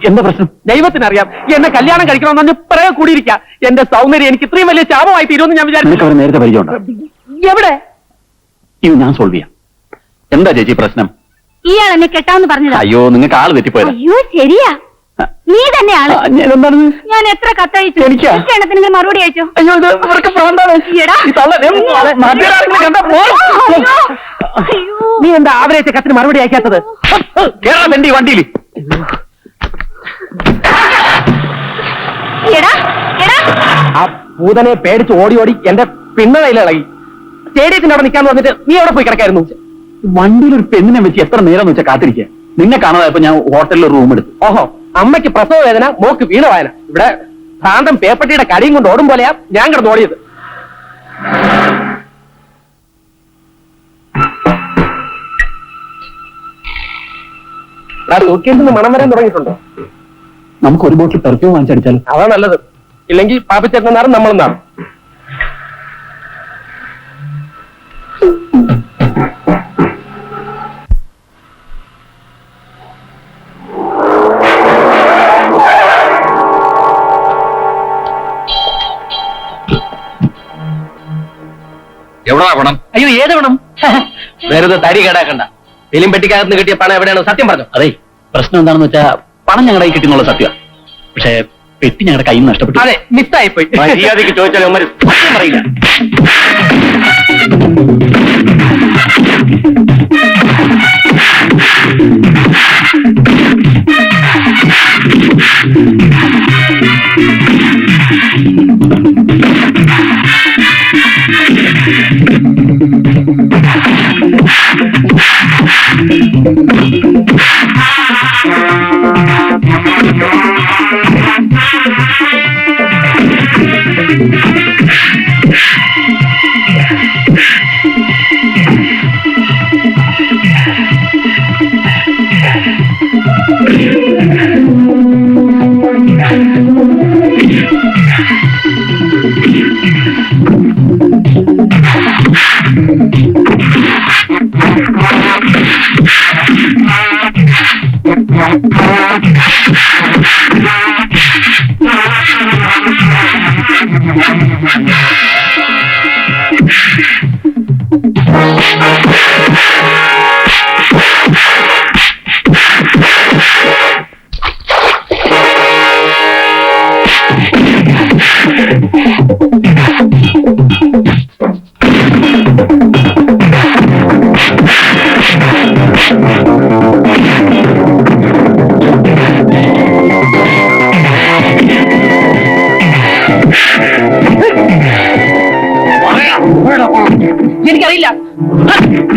എന്താ പ്രശ്നം? ദൈവത്തിനറിയാം. എന്നെ കല്യാണം കഴിക്കണമെന്ന് പറഞ്ഞ് പിറകെ കൂടിയിരിക്കാം. എന്റെ സൗന്ദര്യം എനിക്ക് ഇത്രയും വലിയ ശാപമായി തീരുമെന്ന് ഞാൻ വിചാരിച്ചു. നേരത്തെ പരിചയമുണ്ടോ? എവിടെ? ഇത് ഞാൻ സോൾവ് ചെയ്യാം. എന്താ ചേച്ചി പ്രശ്നം? ഇയാൾ എന്നെ കെട്ടാന്ന് പറഞ്ഞത്. അയ്യോ, നിങ്ങൾക്ക് ആള് തെറ്റിപ്പോയത്. അയ്യോ ശരിയാ, നീ തന്നെയാണ്. ഞാൻ എത്ര കത്തയച്ചു, എണ്ണത്തിന് മറുപടി അയച്ചോ? അയ്യോ, ഇത് ഇവർക്ക് പ്രാന്താണ്. നീ എന്താ ആവരേച്ച കത്തിന് മറുപടി അയക്കാത്തത്? കേരളം എന്റെ വണ്ടിയിൽ. ആ ഭൂതനെ പേടിച്ച് ഓടി ഓടി എന്റെ പിന്നയിലിളകി. സ്റ്റേഡിയത്തിന്റെ അവിടെ നിൽക്കാന്ന് പറഞ്ഞിട്ട് നീ എവിടെ പോയി കിടക്കായിരുന്നു? വണ്ടിയിൽ ഒരു പെണ്ണിനെ വെച്ച് എത്ര നേരം വെച്ചാൽ കാത്തിരിക്കുക. നിന്നെ കാണാതായപ്പോ ഞാൻ ഹോട്ടലിൽ റൂം എടുത്തു. ഓഹോ, അമ്മയ്ക്ക് പ്രസവ വേദന, മോക്ക് വീണവായന. ഇവിടെ ഭ്രാന്തം പേപ്പട്ടിയുടെ കടിയും കൊണ്ട് ഓടും പോലെയാ ഞാൻ കിടന്ന് ഓടിയത്. സൂക്കേസിന് മണം വരാൻ തുടങ്ങിയിട്ടുണ്ടോ? നമുക്ക് ഒരു ബോട്ടിൽ പെർഫ്യൂം വാങ്ങിച്ചടിച്ചാലും അതാ നല്ലത്. ഇല്ലെങ്കിൽ പാപ്പിച്ചേട്ടനാറും നമ്മളെന്നാണ്. എവിടാ പണം? അയ്യോ, ഏത് പണം? വെറുതെ തടി കേടാക്കണ്ട. ഫിലിം പെട്ടിക്കകത്ത് കിട്ടിയ പണം എവിടെയാണ്? സത്യം പറഞ്ഞു. അതെ, പ്രശ്നം എന്താണെന്ന് വെച്ചാൽ പണം ഞങ്ങളുടെ കൈ കിട്ടിയെന്നുള്ള സത്യം. പക്ഷേ പെട്ടി ഞങ്ങളുടെ കയ്യിൽ നിന്ന് നഷ്ടപ്പെട്ടു. അതെ, മിസ്സായി പോയി. മര്യാദയ്ക്ക് ചോദിച്ചാൽ സത്യം പറയില്ല.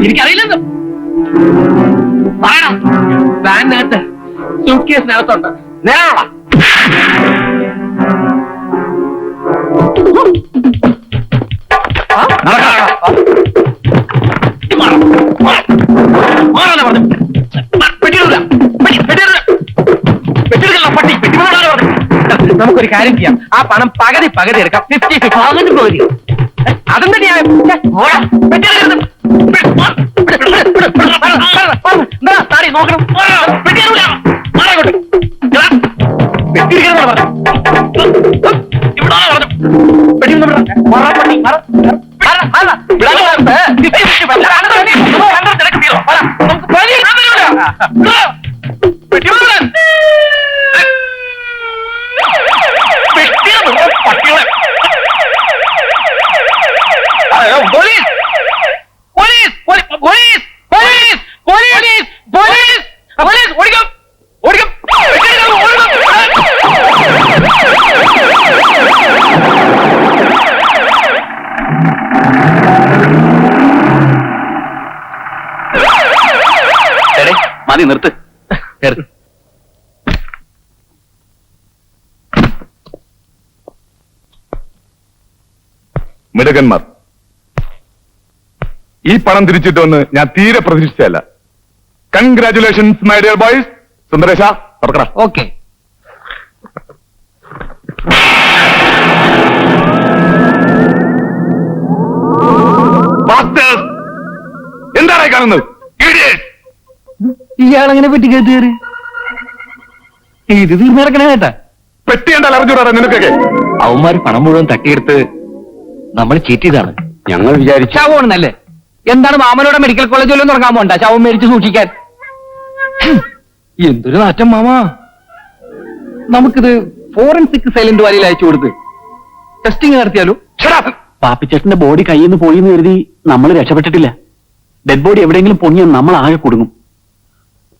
എനിക്കറിയില്ലെന്ന് പറയണം. വാനിനകത്ത് സൂട്ട്കേസിനകത്തുണ്ട്. നേരാണോ? നമുക്കൊരു കാര്യം ചെയ്യാം. ആ പണം പകുതി പകുതി എടുക്കാം. 50-50 പകുതി. അതെന്താ ന്യായം? നോക്കണം. മതി, നിർത്ത്. മിടുക്കന്മാർ, ഈ പണം തിരിച്ചിട്ടുവെന്ന് ഞാൻ തീരെ പ്രതീക്ഷിച്ചല്ല. Congratulations my dear boys. സുന്ദരേശ, ഓക്കെ. Bastards! എന്താണ് ഈ കാണുന്നത്? Idiots! ഇയാളെങ്ങനെ പെട്ടി കയറി ഇത് തീർന്നിറക്കണ കേട്ടാ പെട്ടി കണ്ടാൽ അറിഞ്ഞൂടാ നിനക്കൊക്കെ. അവന്മാര് പണം മുഴുവൻ തട്ടിയെടുത്ത് നമ്മൾ ചീറ്റ് ചെയ്താണ്. ഞങ്ങൾ വിചാരിച്ചു ശവമാണെന്നല്ലേ. എന്താണ് മാമനോടെ മെഡിക്കൽ കോളേജ് വല്ലതും തുടങ്ങാൻ പോണ്ട ശവം മേടിച്ച് സൂക്ഷിക്കാൻ? എന്തൊരു നാറ്റം മാമാ. നമുക്കിത് ഫോറൻസിക് സൈലന്റ് വാലിയിൽ അയച്ചു കൊടുത്ത് ടെസ്റ്റിംഗ് നടത്തിയാലോ? പാപ്പിച്ചേട്ടന്റെ ബോഡി കയ്യിൽ നിന്ന് പോയി എന്ന് കരുതി നമ്മൾ രക്ഷപ്പെട്ടിട്ടില്ല. ഡെഡ് ബോഡി എവിടെയെങ്കിലും പൊങ്ങിയാൽ നമ്മൾ ആകെ കൊടുങ്ങും.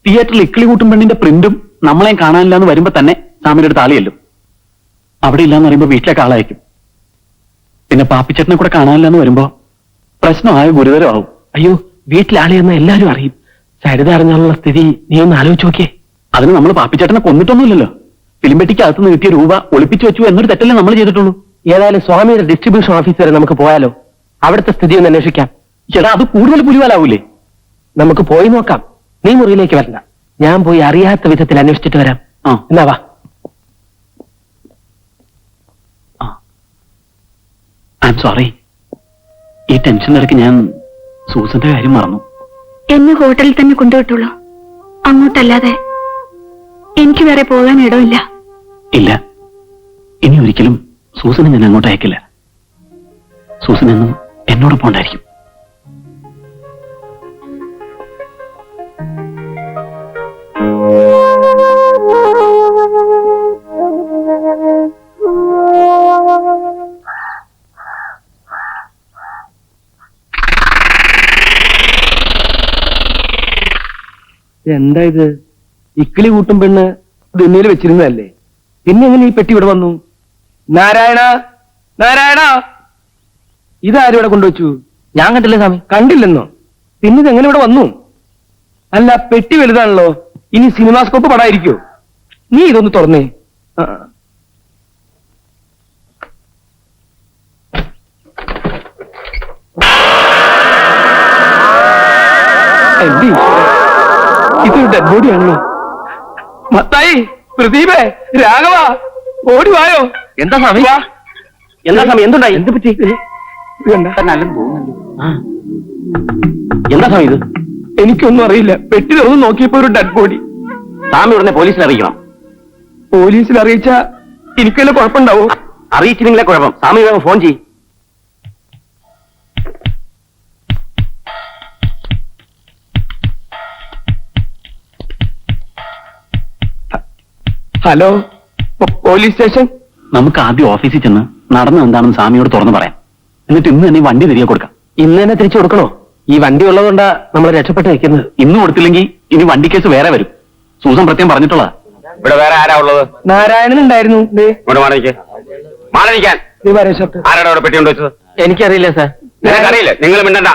തിയേറ്ററിൽ ഇക്കിളി കൂട്ടും പെണ്ണിന്റെ പ്രിന്റും നമ്മളെയും കാണാനില്ല എന്ന് വരുമ്പോ തന്നെ സാമിയുടെ അടുത്ത് ആളിയല്ലോ. അവിടെ ഇല്ലാന്ന് പറയുമ്പോ വീട്ടിലേക്ക് ആളയക്കും. പിന്നെ പാപ്പിച്ചേട്ടനെ കൂടെ കാണാനില്ല എന്ന് വരുമ്പോ പ്രശ്നമായ ഗുരുതരമാവും. അയ്യോ, വീട്ടിലാളിയെന്ന് എല്ലാരും അറിയും. സരിത അറിഞ്ഞാലുള്ള സ്ഥിതി നീ ഒന്ന് ആലോചിച്ച് നോക്കിയേ. അതിന് നമ്മൾ പാപ്പിച്ചേട്ടനെ കൊന്നിട്ടൊന്നുമില്ലല്ലോ. ഫിലിംപെട്ടിക്ക് അകത്ത് നിന്ന് കിട്ടിയ രൂപ ഒളിപ്പിച്ചു വെച്ചു എന്നൊരു തെറ്റല്ലേ നമ്മൾ ചെയ്തിട്ടുള്ളൂ. ഏതായാലും സ്വാമിയുടെ ഡിസ്ട്രിബ്യൂഷൻ ഓഫീസ് വരെ നമുക്ക് പോയാലോ? അവിടുത്തെ സ്ഥിതി ഒന്ന് അന്വേഷിക്കാം. ചേട്ടാ, അത് കൂടുതൽ പുലിവാലാവൂലേ? നമുക്ക് പോയി നോക്കാം. നീ മുറിയിലേക്ക് വരണ്ട, ഞാൻ പോയി അറിയാത്ത വിധത്തിൽ അന്വേഷിച്ചിട്ട് വരാം. ആ. എന്നാ വാ. I am sorry. ഈ ടെൻഷൻ ഇടയ്ക്ക് ഞാൻ സൂസന്റെ കാര്യം മറന്നു. എന്നെ ഹോട്ടലിൽ തന്നെ കൊണ്ടുവിട്ടുള്ളൂ. അങ്ങോട്ടല്ലാതെ എനിക്ക് വേറെ പോകാൻ ഇടമില്ല. ഇല്ല, ഇനി ഒരിക്കലും സൂസനെ ഞാൻ അങ്ങോട്ട് അയക്കില്ല. സൂസൻ എന്നും എന്നോടൊപ്പം ഉണ്ടായിരിക്കും. എന്താ ഇത്? ഇക്കിളി കൂട്ടും പെണ്ണ് ദിന്നയിൽ വെച്ചിരുന്നതല്ലേ, പിന്നെ എങ്ങനെ ഈ പെട്ടി ഇവിടെ വന്നു? നാരായണ, നാരായണ, ഇതാരും ഇവിടെ കൊണ്ടുവച്ചു? ഞാൻ കണ്ടില്ല സ്വാമി. കണ്ടില്ലെന്നോ? പിന്നെ ഇതെങ്ങനെ ഇവിടെ വന്നു? അല്ല, പെട്ടി വലുതാണല്ലോ. ഇനി സിനിമാസ്കോപ്പ് പടായിരിക്കോ? നീ ഇതൊന്ന് തുറന്നേ. ഇതൊരു ഡെഡ് ബോഡിയാണല്ലോ. മത്തായി, പ്രദീപേ, രാഘവ, ഓടി വായോ. എന്താ സ്വാമി? എന്താ സ്വാമി? എന്തുണ്ടായി? എന്ത് പറ്റി? എന്താ സ്വാമി ഇത്? എനിക്കൊന്നും അറിയില്ല. പെട്ടി തുറന്ന് നോക്കിയപ്പോ ഒരു ഡെഡ് ബോഡി. സ്വാമി ഉടനെ പോലീസിൽ അറിയിക്കണം. പോലീസിൽ അറിയിച്ച എനിക്ക് വല്ല കുഴപ്പമുണ്ടാവോ? അറിയിച്ചില്ലെങ്കിലേ കുഴപ്പം. സ്വാമി വേഗം ഫോൺ ചെയ്യും. Hello, police station. നമുക്ക് ആദ്യം ഓഫീസിൽ ചെന്ന് നടന്നത് എന്താണെന്ന് സ്വാമിയോട് തുറന്നു പറയാം. എന്നിട്ട് ഇന്ന് തന്നെ ഈ വണ്ടി തിരികെ കൊടുക്കാം. ഇന്ന് തന്നെ തിരിച്ചു കൊടുക്കണോ? ഈ വണ്ടി ഉള്ളതുകൊണ്ടാ നമ്മൾ രക്ഷപ്പെട്ട് നിൽക്കുന്നത്. ഇന്ന് കൊടുത്തില്ലെങ്കിൽ ഇനി വണ്ടി കേസ് വേറെ വരും. സൂസൻ പ്രത്യേകം പറഞ്ഞിട്ടുള്ളതാ. ഇവിടെ വേറെ ആരാ ഉള്ളത്? നാരായണൻ ഉണ്ടായിരുന്നു. ആരാടാ ഇവിടെ പെട്ടി കൊണ്ട് വെച്ചത്? എനിക്കറിയില്ല സാർ. നിനക്കറിയില്ലേ? നിങ്ങൾ മിണ്ടണ്ട.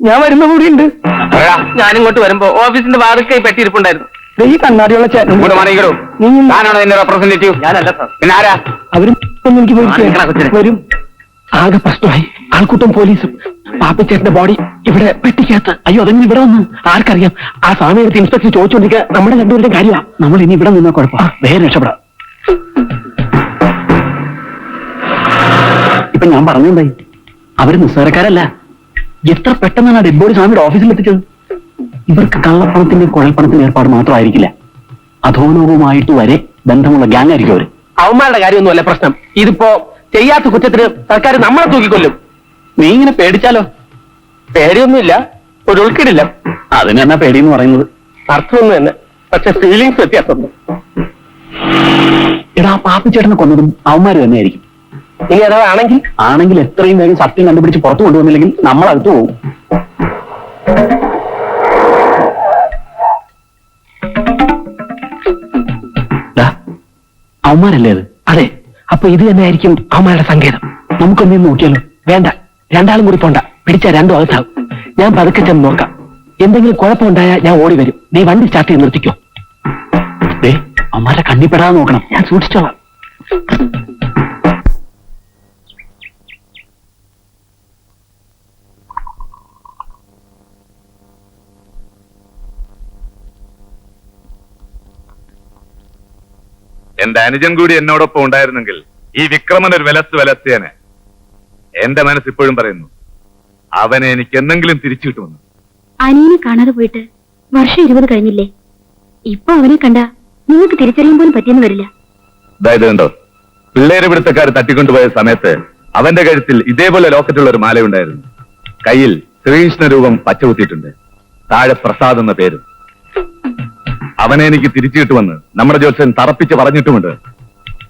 ഞാൻ വരുന്ന കൂടിയുണ്ട്. ഞാനിങ്ങോട്ട് വരുമ്പോ ഓഫീസിന്റെ വാതിൽക്കൈ പെട്ടിയിരിപ്പുണ്ടായിരുന്നു. ഈ കണ്ണാടിയുള്ള ചേട്ടൻ. ഞാനാണോ എന്റെ റെപ്രസെന്റേറ്റീവ്? ഞാനല്ല സാർ. പിന്നെ ആരാ? അവരും എനിക്ക് വരും. ആകെ പ്രശ്നമായി. ആൾക്കൂട്ടം പോലീസും. പാപ്പിച്ചേട്ടന്റെ ബോഡി ഇവിടെ പെട്ടിക്കകത്ത്. അയ്യോ, അതെങ്ങനെ ഇവിടെ വന്നു? ആർക്കറിയാം? ആ സ്വാമിയുടെ ഇൻസ്പെക്ടർ ചോദിച്ചുകൊണ്ടിരിക്കുക നമ്മുടെ രണ്ടുപേരുടെ കാര്യമാണ്. നമ്മൾ ഇനി ഇവിടെ നിന്നാ കുഴപ്പമാണ്. വേറെ രക്ഷപ്പെടാം. ഇപ്പൊ ഞാൻ പറഞ്ഞുണ്ടായി, അവര് നിസ്സാരക്കാരല്ല. എത്ര പെട്ടെന്നാണ് ഡെഡ് ബോഡി സ്വാമിയുടെ ഓഫീസിൽ എത്തിച്ചത്. ഇവർക്ക് കള്ളപ്പണത്തിന്റെ കുഴൽപ്പണത്തിന്റെ ഏർപ്പാട് മാത്രമായിരിക്കില്ല, അധോലോകവുമായിട്ട് വരെ ബന്ധമുള്ള ഗ്യാങ് ആയിരിക്കും അവര്. അവന്മാരുടെ കാര്യമൊന്നുമല്ല പ്രശ്നം. ഇതിപ്പോ ചെയ്യാത്ത കുറ്റത്തിന് സർക്കാർ നമ്മളെ തൂക്കിക്കൊല്ലും. നീ ഇങ്ങനെ പേടിച്ചാലോ? പേടിയൊന്നുമില്ല, ഒരു ഉൾക്കിടില്ല. അതിന് എന്നാ പേടിയെന്ന് പറയുന്നത്? അർത്ഥമൊന്നും തന്നെ, പക്ഷെ ഫീലിങ്സ് വ്യത്യാസമുണ്ട്. എടാ, പാപ്പിച്ചേട്ടനെ കൊന്നതും അവന്മാര് തന്നെയായിരിക്കും. ഇനി അഥവാ ആണെങ്കിൽ എത്രയും വേഗം സത്യം കണ്ടുപിടിച്ച് പുറത്തു കൊണ്ടുവന്നില്ലെങ്കിൽ നമ്മൾ അകത്ത് പോകും. അവന്മാരല്ലേ അത്? അതെ. അപ്പൊ ഇത് തന്നെയായിരിക്കും അവന്മാരുടെ സങ്കേതം. നമുക്കൊന്നും നോക്കിയാലോ? വേണ്ട, രണ്ടാളും കൂടി പോണ്ട. പിടിച്ച രണ്ടും അകത്താവും. ഞാൻ പതുക്കെ ചെന്ന് നോക്കാം. എന്തെങ്കിലും കുഴപ്പമുണ്ടായാൽ ഞാൻ ഓടി വരും. നീ വണ്ടി സ്റ്റാർട്ട് ചെയ്ത് നിർത്തിക്കോ. അവന്മാരുടെ കണ്ണിപ്പെടാതെ നോക്കണം. ഞാൻ സൂക്ഷിച്ചോളാം. എന്റെ അനുജൻ കൂടി എന്നോടൊപ്പം ഉണ്ടായിരുന്നെങ്കിൽ ഈ വിക്രമൻ ഒരു വിലസ്തേനെ. എന്റെ മനസ്സ് ഇപ്പോഴും പറയുന്നു, അവനെ എനിക്ക് എന്തെങ്കിലും തിരിച്ചു കിട്ടുമെന്ന്. അനിയനെ കാണാതെ പോയിട്ട് വർഷം 20 കഴിഞ്ഞില്ലേ? ഇപ്പൊ അവനെ കണ്ട നിങ്ങൾക്ക് തിരിച്ചറിയാൻ പോലും പറ്റിയെന്ന് വരില്ല. അതായത് കണ്ടോ, പിള്ളേരെ പിടുത്തക്കാർ തട്ടിക്കൊണ്ടുപോയ സമയത്ത് അവന്റെ കഴുത്തിൽ ഇതേപോലെ ലോക്കറ്റുള്ള ഒരു മാലയുണ്ടായിരുന്നു. കയ്യിൽ ശ്രീകൃഷ്ണ രൂപം പച്ചകുത്തിയിട്ടുണ്ട്, താഴെ പ്രസാദ് എന്ന പേരും. അവനെ എനിക്ക് തിരിച്ചു കിട്ടുമെന്ന് നമ്മുടെ ജോത്സ്യൻ തറപ്പിച്ച് പറഞ്ഞിട്ടുമുണ്ട്.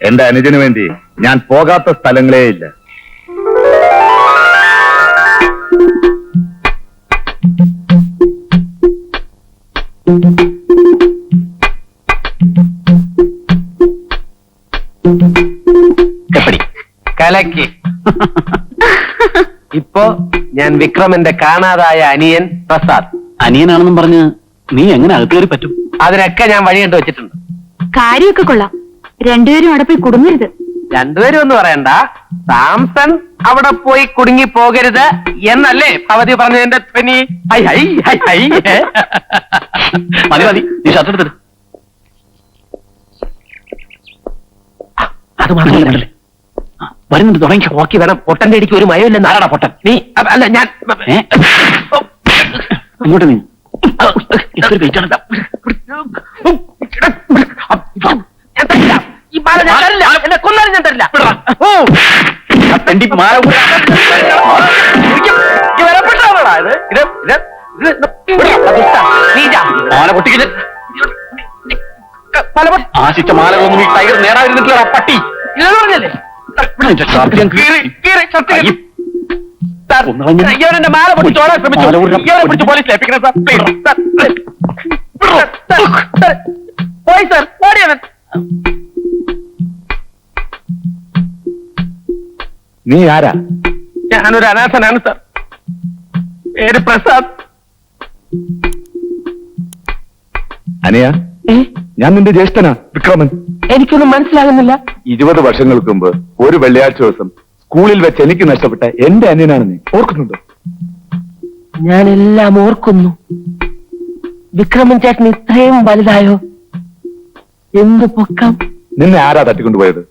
എന്റെ അനുജന് വേണ്ടി ഞാൻ പോകാത്ത സ്ഥലങ്ങളേ ഇല്ല. കലക്കി. ഇപ്പോ ഞാൻ വിക്രമന്റെ കാണാതായ അനിയൻ പ്രസാദ്. അനിയനാണെന്നും പറഞ്ഞ് നീ എങ്ങനെ അകത്ത് കയറി പറ്റും? അതിനൊക്കെ ഞാൻ വഴി കണ്ടു വെച്ചിട്ടുണ്ട്. കാര്യമൊക്കെ കൊള്ളാം. രണ്ടുപേരും അവിടെ പോയി കുടുങ്ങരുത്. രണ്ടുപേരും ഒന്നും പറയണ്ട, സാംസൺ അവിടെ പോയി കുടുങ്ങി പോകരുത് എന്നല്ലേ ഭവതി പറഞ്ഞതിന്റെ ധ്വനി? High high high high. മതി മതി, നീ ഷർട്ട് എടുത്തിട്ട്. അത് മാത്രമല്ലേ വരുന്നുണ്ട്, തുടങ്ങി. ഓക്കി വേണം. പൊട്ടന്റെ അടിക്ക് ഒരു മയമില്ല. നാരാടാ പൊട്ടൻ നീ? അല്ല ഞാൻ. അങ്ങോട്ട് നീ ഈ മാല ഞാൻ തരില്ല. എന്നെ കൊന്നാലും ഞാൻ തരില്ല. ആശിച്ച മാലകളൊന്നും ഈ ടൈഗർ നേടാതിരുന്നിട്ടില്ല പട്ടി. ഇവരെന്റെ മാല പൊട്ടിച്ചോടാൻ ശ്രമിച്ചു. ഇവരെ പിടിച്ച് പോലീസിൽ ഏൽപ്പിക്കണം സാർ. പോയി സാർ, ഓടിയവൻ. നീ ആരാ? ഞാനൊരു അനാഥനാണ് സാർ. പേര് പ്രസാദ്. അനിയ, ഞാൻ നിന്റെ ജ്യേഷ്ഠനാ വിക്രമൻ. എനിക്കൊന്നും മനസ്സിലാകുന്നില്ല. 20 വർഷങ്ങൾക്ക് മുമ്പ് ഒരു വെള്ളിയാഴ്ച ദിവസം സ്കൂളിൽ വെച്ച് എനിക്ക് നഷ്ടപ്പെട്ട എന്റെ അന്യനാണ് നീ. ഓർക്കുന്നുണ്ടോ? ഞാനെല്ലാം ഓർക്കുന്നു. വിക്രമൻ ചേട്ടൻ ഇത്രയും വലുതായോ? എന്ത് പൊക്കം. നിന്നെ ആരാ തട്ടിക്കൊണ്ടുപോയത്?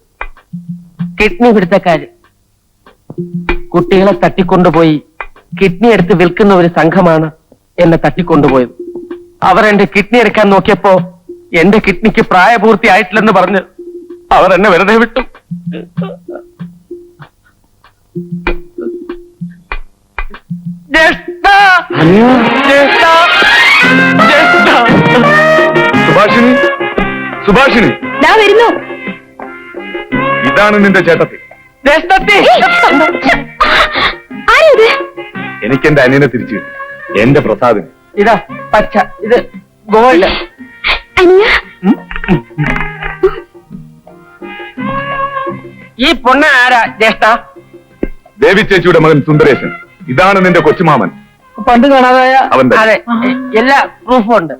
കിഡ്നി പിടുത്തക്കാര് കുട്ടികളെ തട്ടിക്കൊണ്ടുപോയി കിഡ്നി എടുത്ത് വിൽക്കുന്ന ഒരു സംഘമാണ് എന്നെ തട്ടിക്കൊണ്ടുപോയത്. അവർ എന്റെ കിഡ്നി എടുക്കാൻ നോക്കിയപ്പോ എന്റെ കിഡ്നിക്ക് പ്രായപൂർത്തിയായിട്ടില്ലെന്ന് പറഞ്ഞ് അവർ എന്നെ വെറുതെ വിട്ടു. സുഭാഷിണി, സുഭാഷിണി, ഞാൻ വരുന്നു. ഇതാണ് നിന്റെ ചേട്ടത്തി. ആരത്? എനിക്ക് എന്റെ അനിയനെ തിരിച്ചു കിട്ടി, എന്റെ പ്രസാദിന്. ഇതാ പച്ച, ഇത് ഗോൾഡ്. അനിയ, ഈ പൊണ്ണ ആരാ ജ്യേഷ്ഠ? ദേവി ചേച്ചിയുടെ മകൻ സുന്ദരേശൻ. ഇതാണ് നിന്റെ കൊച്ചുമാമൻ. പണ്ട് കാണാതായ അവന്റെ. അതെ, എല്ലാ പ്രൂഫും ഉണ്ട്.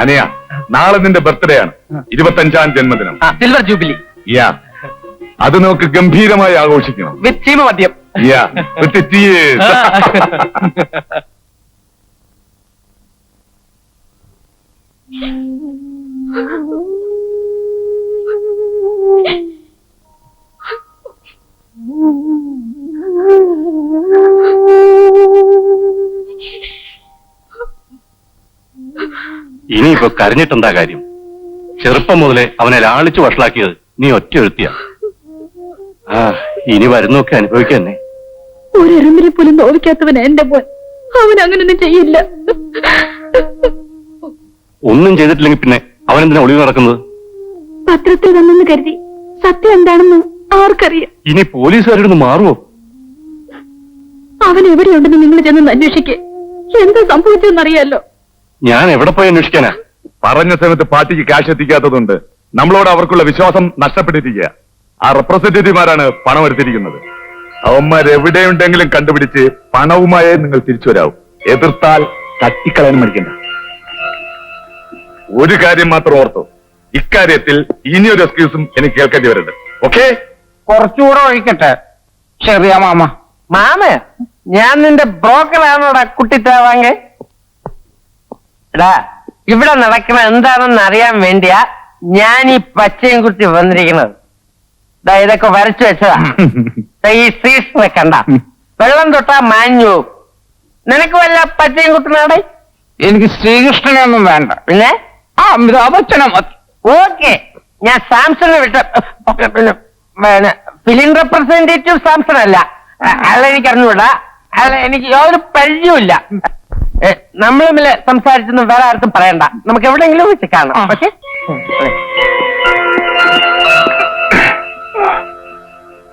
അനിയ, നാളെ നിന്റെ ബർത്ത്ഡേ ആണ്, 25ാം ജന്മദിനം. Silver jubilee. യാ, അത് നമുക്ക് ഗംഭീരമായി ആഘോഷിക്കണം. വിത്ത് ചീമ മദ്യം. യാ, with tears. ഇനിയിപ്പോ കരഞ്ഞിട്ടെന്താ കാര്യം? ചെറുപ്പം മുതലേ അവനെ ലാളിച്ചു വഷളാക്കിയത് നീ ഒറ്റ എഴുത്തിയ. ഇനി വരുന്നൊക്കെ അനുഭവിക്കന്നെ. ഒരു എറുമ്പിനെ പോലും നോവിക്കാത്തവൻ എന്റെ മോൻ. അവൻ അങ്ങനൊന്നും ചെയ്യില്ല. ഒന്നും ചെയ്തിട്ടില്ലെങ്കിൽ പിന്നെ അവനെന്തിനാ ഒളിവ് നടക്കുന്നത്? പത്രത്തിൽ വന്നെന്ന് കരുതി സത്യം എന്താണെന്ന് ആർക്കറിയാം? ഇനി പോലീസുകാരോട് മാറുമോ? അവൻ എവിടെയുണ്ടെന്ന് നിങ്ങൾ ചെന്ന് അന്വേഷിക്കേ. എന്താ സംഭവിച്ചെന്നറിയാലോ. ഞാൻ എവിടെ പോയി അന്വേഷിക്കാനാ? പറഞ്ഞ സമയത്ത് പാർട്ടിക്ക് ക്യാഷ് എത്തിക്കാത്തതുകൊണ്ട് നമ്മളോട് അവർക്കുള്ള വിശ്വാസം നഷ്ടപ്പെട്ടിരിക്കുക. ആ റെപ്രസെന്റേറ്റീവ്മാരാണ് പണം എടുത്തിരിക്കുന്നത്. അവന്മാർ എവിടെയുണ്ടെങ്കിലും കണ്ടുപിടിച്ച് പണവുമായേ നിങ്ങൾ തിരിച്ചു വരാവൂ. എതിർത്താൽ തട്ടിക്കളയാൻ മടിക്കണ്ട. ഒരു കാര്യം മാത്രം ഓർത്തോ, ഇക്കാര്യത്തിൽ ഇനിയൊരു എക്സ്ക്യൂസും എനിക്ക് കേൾക്കേണ്ടി വരരുത്. ഓക്കെ? കുറച്ചുകൂടെ ഒഴിക്കട്ടെ ചെറിയ മാമ. മാമ, ഞാൻ നിന്റെ ബ്രോക്കറാണോടാ കുട്ടിത്താവാങ്ക? എടാ, ഇവിടെ നടക്കണ എന്താണെന്ന് അറിയാൻ വേണ്ടിയാ ഞാൻ ഈ പച്ചയും കുത്തി വന്നിരിക്കുന്നത്. ദാ ഇതൊക്കെ വരച്ചു വെച്ചതാ. ദാ ഈ സീസണ് കണ്ട വെള്ളം തൊട്ടാ മാഞ്ഞു. നിനക്ക് വല്ല പച്ചയും കുട്ടനാടെ? എനിക്ക് ശ്രീകൃഷ്ണനൊന്നും വേണ്ട. പിന്നെ അമിതാഭ് ബച്ചനം ഓക്കെ, ഞാൻ സാംസണ് വിട്ട പിന്നെ ഫിലിം റെപ്രസെന്റേറ്റീവ് സാംസൺ അല്ല. അയാളെ എനിക്ക് അറിഞ്ഞൂടാ. അയാളെ എനിക്ക് യാതൊരു പരിചയമില്ല. നമ്മൾ തമ്മിൽ സംസാരിച്ചൊന്നും വേറെ ആർക്കും പറയണ്ട. നമുക്ക് എവിടെയെങ്കിലും വെച്ച് കാണാം. ഓക്കെ.